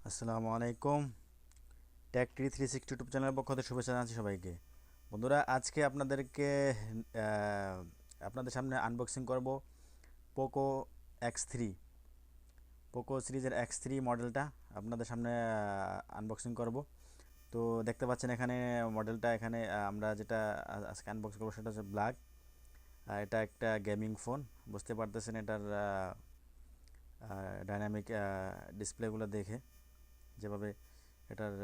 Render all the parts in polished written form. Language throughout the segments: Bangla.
আসসালামু আলাইকুম। টেক টি 360 ইউটিউব চ্যানেলের পক্ষ থেকে শুভেচ্ছা জানাচ্ছি সবাইকে। বন্ধুরা, আজকে আপনাদের সামনে আনবক্সিং করব পোকো এক্স থ্রি। পোকো সিরিজের এক্স থ্রি মডেলটা আপনাদের সামনে আনবক্সিং করব। তো দেখতে পাচ্ছেন এখানে মডেলটা, এখানে আমরা যেটা আজকে আনবক্স করবো সেটা হচ্ছে ব্ল্যাক। এটা একটা গেমিং ফোন, বুঝতে পারতেছেন এটার ডাইনামিক ডিসপ্লেগুলো দেখে, যেভাবে এটার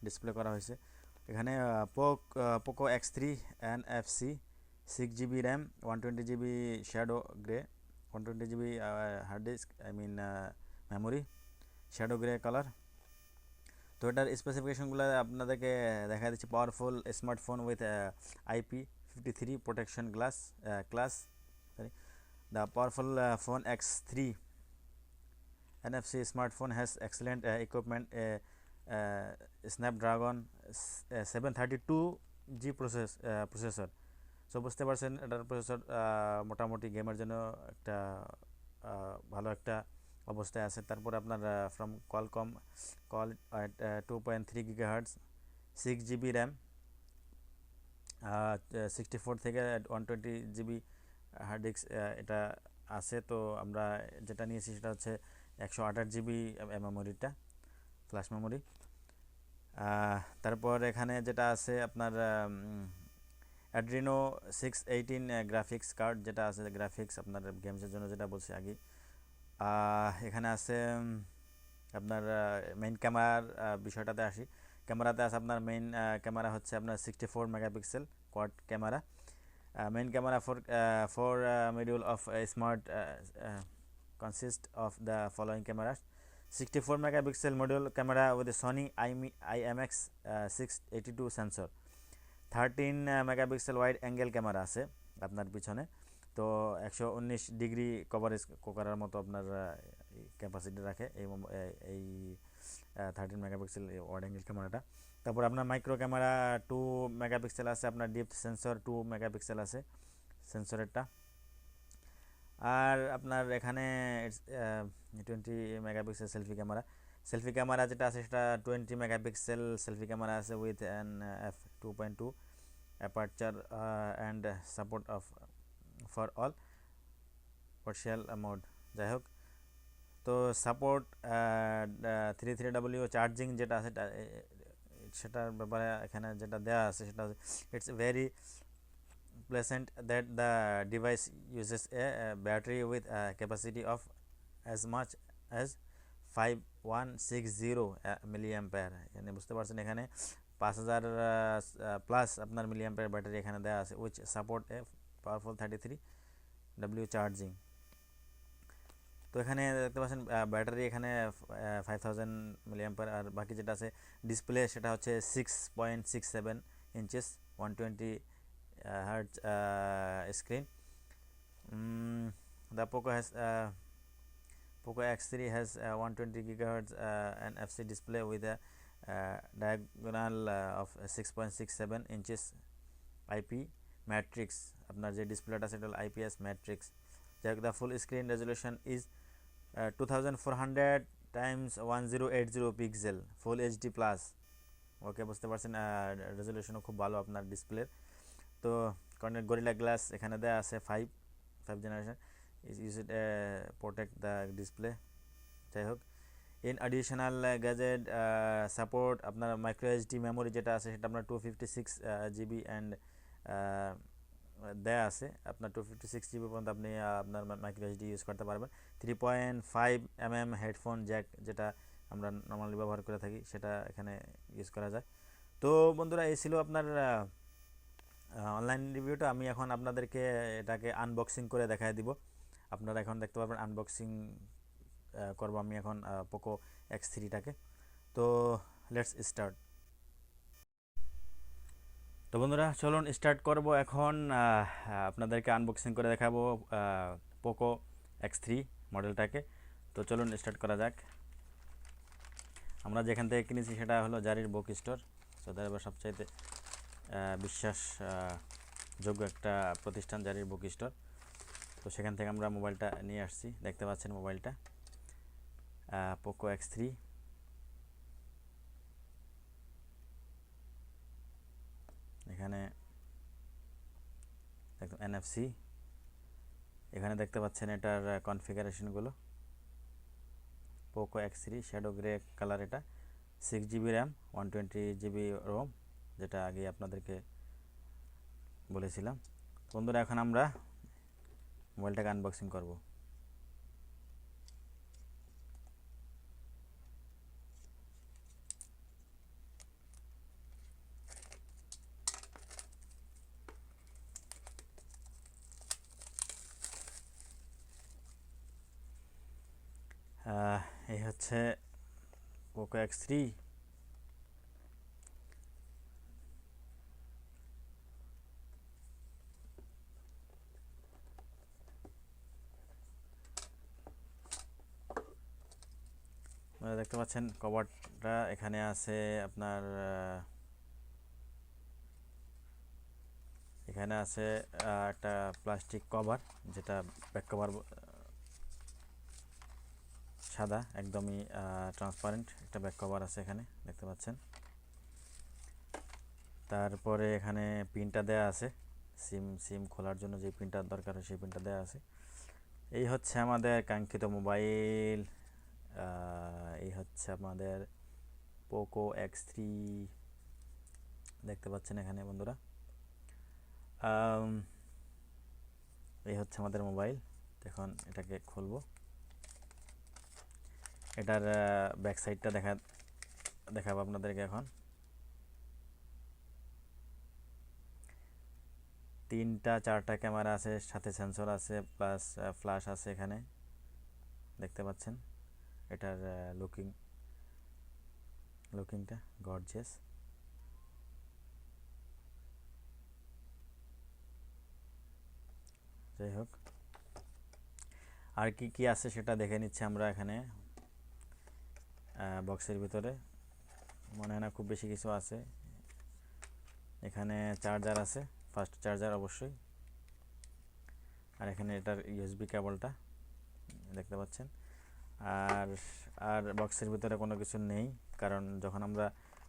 ডিসপ্লে করা হয়েছে। এখানে Poco X three NFC, 6 GB RAM, 120 GB shadow grey, 120 GB hard disk, memory, shadow grey colour. তো এটার স্পেসিফিকেশনগুলো আপনাদেরকে দেখা দিচ্ছি। Powerful smartphone with IP53 protection class sorry. The powerful phone X3 NFC smartphone has excellent equipment, Snapdragon 732G processor. So বুঝতে পারছেন এটার প্রসেসর মোটামুটি গেমের জন্য একটা ভালো একটা অবস্থায় আছে। তারপর আপনার from call 2.3 GHz, 6 GB RAM, 64 থেকে 120 GB হার্ড ডিস্ক এটা আছে। তো আমরা যেটা নিয়েছি সেটা হচ্ছে 128 GB মেমোরিটা, ফ্ল্যাশ মেমোরি। তারপর এখানে যেটা আছে আপনার অ্যাড্রিনো 618 গ্রাফিক্স কার্ড, যেটা আছে গ্রাফিক্স আপনার গেমসের জন্য, যেটা বলছি আগে। এখানে আছে আপনার মেইন ক্যামেরার বিষয়টাতে আসি। ক্যামেরাতে আছে আপনার মেইন ক্যামেরা হচ্ছে আপনার 64 megapixel quad camera. Main camera for module of a smart consist of the following cameras: 64 megapixel module camera with a Sony IMX 682 sensor, 13 megapixel wide angle camera আছে আপনার পিছনে। তো 119 ডিগ্রি কভারেজ করার মতো আপনার ক্যাপাসিটি রাখে এই 13 মেগাপিক্সেল ওয়াইড অ্যাঙ্গেল ক্যামেরাটা। তারপর আপনার মাইক্রো ক্যামেরা 2 মেগাপিক্সেল আছে, আপনার ডিপথ সেন্সর 2 মেগাপিক্সেল আছে সেন্সরেরটা। আর আপনার এখানে 20 মেগাপিক্সেল সেলফি ক্যামেরা যেটা আছে সেটা 20 মেগাপিক্সেল সেলফি ক্যামেরা আছে with an f2.2 aperture and support of for all partial mode. যাই হোক, তো সাপোর্ট 33W চার্জিং যেটা আছে সেটার ব্যাপারে এখানে যেটা দেওয়া আছে সেটা it's very pleasant that the device uses a battery with a capacity of as much as 5160 milliampere। এখানে বুঝতে পারছেন এখানে 5000 প্লাস আপনার মিলিয়াম্পিয়ার ব্যাটারি এখানে দেওয়া আছে, which support a powerful 33W charging. তো এখানে দেখতে পাচ্ছেন ব্যাটারি এখানে 5000 মিলিয়াম্পিয়ার। আর বাকি যেটা আছে ডিসপ্লে সেটা হচ্ছে 6.67 inches, 120 hertz screen. The Poco X3 has 120 gigahertz NFC display with a diagonal of 6.67 inches IP matrix। আপনার যে ডিসপ্লেটা সেটা হল IPS matrix। যাই হোক, the full screen resolution is 2400 times 1080 pixel full HD plus। ওকে, বুঝতে পারছেন রেজলিউশনও খুব ভালো আপনার ডিসপ্লের। তো গরিলা গ্লাস এখানে দেওয়া আছে 5 generation, use it protect the display. যাই হোক, ইন অ্যাডিশনাল গ্যাজেট সাপোর্ট আপনার মাইক্রো এইচডি মেমোরি যেটা আছে সেটা আপনার 256 GB অ্যান্ড দেয়া আছে। আপনার 256 GB পর্যন্ত আপনি আপনার মাইক্রো এইচডি ইউজ করতে পারবেন। 3.5mm হেডফোন জ্যাক, যেটা আমরা নর্মালি ব্যবহার করে থাকি, সেটা এখানে ইউজ করা যায়। তো বন্ধুরা, এই ছিল আপনার অনলাইন রিভিউটা। আমি এখন আপনাদেরকে এটাকে আনবক্সিং করে দেখায় দিব। আপনারা এখন দেখতে পারবেন আনবক্সিং করব আমি এখন পোকো X3টাকে। তো লেটস স্টার্ট। তো বন্ধুরা, চলুন স্টার্ট করব এখন। আপনাদেরকে আনবক্সিং করে দেখাবো পোকো X3 মডেলটাকে। তো চলুন স্টার্ট করা যাক। আমরা যেখান থেকে কিনেছি সেটা হলো জারির বুক স্টোর, সৌদি আরবের সবচাইতে বিশ্বাসযোগ্য একটা প্রতিষ্ঠান জারির বুক স্টোর। তো সেখান থেকে আমরা মোবাইলটা নিয়ে আসছি। দেখতে পাচ্ছেন মোবাইলটা পোকো X3 এখানে একদম NFC। এখানে দেখতে পাচ্ছেন এটার কনফিগারেশনগুলো। Poco X3 shadow grey colour, এটা 6GB র্যাম, 120GB রোম, যেটা আগে আপনাদেরকে বলেছিলাম। বন্ধুরা এখন আমরা মোবাইলটাকে আনবক্সিং করব। এই হচ্ছে পোকো X3। দেখতে পাচ্ছেন কভারটা এখানে আছে আপনার, এখানে আছে একটা প্লাস্টিক কভার, যেটা ব্যাক কভার সাদা, একদমই ট্রান্সপারেন্ট একটা ব্যাক কভার আছে এখানে দেখতে পাচ্ছেন। তারপরে এখানে পিনটা দেয়া আছে, সিম খোলার জন্য যে পিনটা দরকার হয় সেই পিনটা দেয়া আছে। এই হচ্ছে আমাদের কাঙ্ক্ষিত মোবাইল, এই হচ্ছে আমাদের পোকো X3 দেখতে পাচ্ছেন এখানে বন্ধুরা। এই হচ্ছে আমাদের মোবাইল। এখন এটাকে খুলবো। এটার ব্যাক সাইডটা দেখাবো আপনাদেরকে। এখন 3-4টা ক্যামেরা আছে, সাথে সেন্সর আছে, প্লাস ফ্ল্যাশ আছে এখানে দেখতে পাচ্ছেন। এটার লুকিংটা গর্জিয়াস। যাই হোক, আর কি কি আছে সেটা দেখে নিচ্ছি আমরা এখানে। বক্সের ভিতরে মনে হয় না খুব বেশি কিছু আছে। এখানে চার্জার আছে, ফাস্ট চার্জার অবশ্যই। আর এখানে এটার USB কেবলটা দেখতে পাচ্ছেন। আর আর বক্সের ভিতরে কোনো কিছু নেই, কারণ যখন আমরা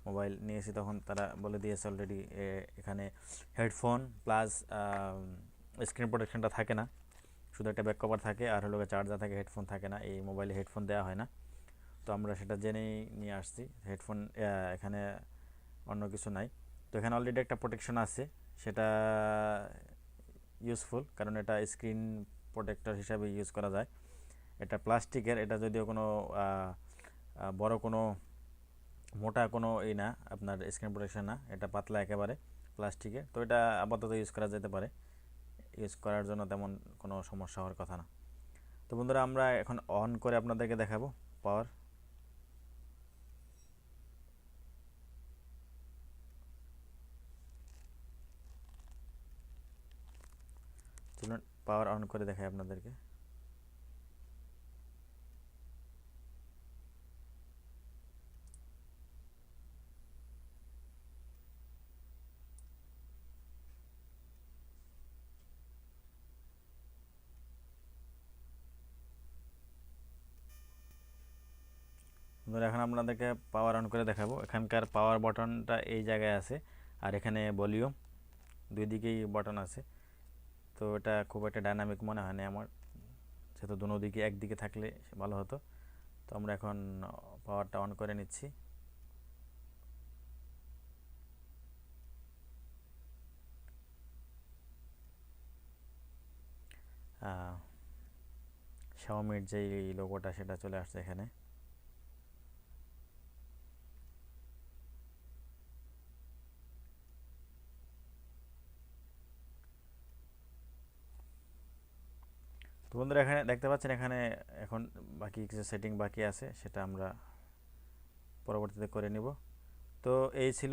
মোবাইল নিয়েছি তখন তারা বলে দিয়েছে অলরেডি এখানে হেডফোন প্লাস স্ক্রিন প্রোটেকশনটা থাকে না, শুধু একটা ব্যাক কভার থাকে আর হলো চার্জার থাকে, হেডফোন থাকে না। এই মোবাইলে হেডফোন দেওয়া হয় না, তো আমরা সেটা জেনেই নিয়ে আসছি। হেডফোন এখানে অন্য কিছু নাই। তো এখানে অলরেডি একটা প্রোটেকশন আছে, সেটা ইউজফুল, কারণ এটা স্ক্রিন প্রোটেক্টর হিসাবে ইউজ করা যায়। এটা প্লাস্টিকের, এটা যদিও কোনো বড় কোনো মোটা কোনো না আপনার স্ক্রিন প্রোটেকশন না, এটা পাতলা একেবারে প্লাস্টিকের। তো এটা আপাতত ইউজ করা যেতে পারে, ইউজ করার জন্য তেমন কোনো সমস্যা হওয়ার কথা না। তো বন্ধুরা আমরা এখন অন করে আপনাদেরকে দেখাবো পাওয়ার। চলুন পাওয়ার অন করে দেখাই আপনাদেরকে। বন্ধুরা এখন আপনাদেরকে পাওয়ার অন করে দেখাবো। এখানকার পাওয়ার বাটনটা এই জায়গায় আছে, আর এখানে ভলিউম, দুই দিকেই বাটন আছে। তো এটা খুব একটা ডাইনামিক মনে হয় না আমার, যেহেতু দুনো দিকে একদিকে থাকলে ভালো হতো। তো আমরা এখন পাওয়ারটা অন করে নিচ্ছি। Xiaomi-র যেই লোগোটা সেটা চলে আসছে এখানে। তো বন্ধুরা এখানে দেখতে পাচ্ছেন, এখানে এখন বাকি কিছু সেটিং বাকি আছে, সেটা আমরা পরবর্তীতে করে নিব। তো এই ছিল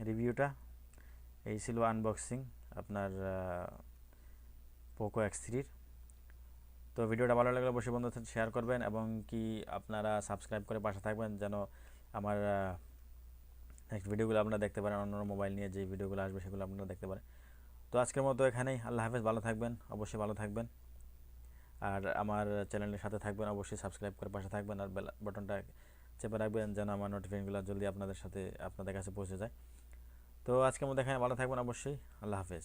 রিভিউটা, এই ছিল আনবক্সিং আপনার পোকো X3-র। তো ভিডিওটা ভালো লাগলে অবশ্যই বন্ধুদের সাথে শেয়ার করবেন, এবং কি আপনারা সাবস্ক্রাইব করে পাশে থাকবেন, যেন আমার নেক্সট ভিডিওগুলো আপনারা দেখতে পারেন। অন্য মোবাইল নিয়ে যে ভিডিওগুলো আসবে সেগুলো আপনারা দেখতে পারেন। তো আজকের মতো এখানেই, আল্লাহ হাফেজ, ভালো থাকবেন, অবশ্যই ভালো থাকবেন। আর আমার চ্যানেলের সাথে থাকবেন, অবশ্যই সাবস্ক্রাইব করে পাশে থাকবেন, আর বেল বাটনটা চেপে রাখবেন যেন আমার নোটিফিকেশনগুলো জলদি আপনাদের কাছে পৌঁছে যায়। তো তো আজকের মধ্যে এখানে ভালো থাকবেন অবশ্যই। আল্লাহ হাফেজ।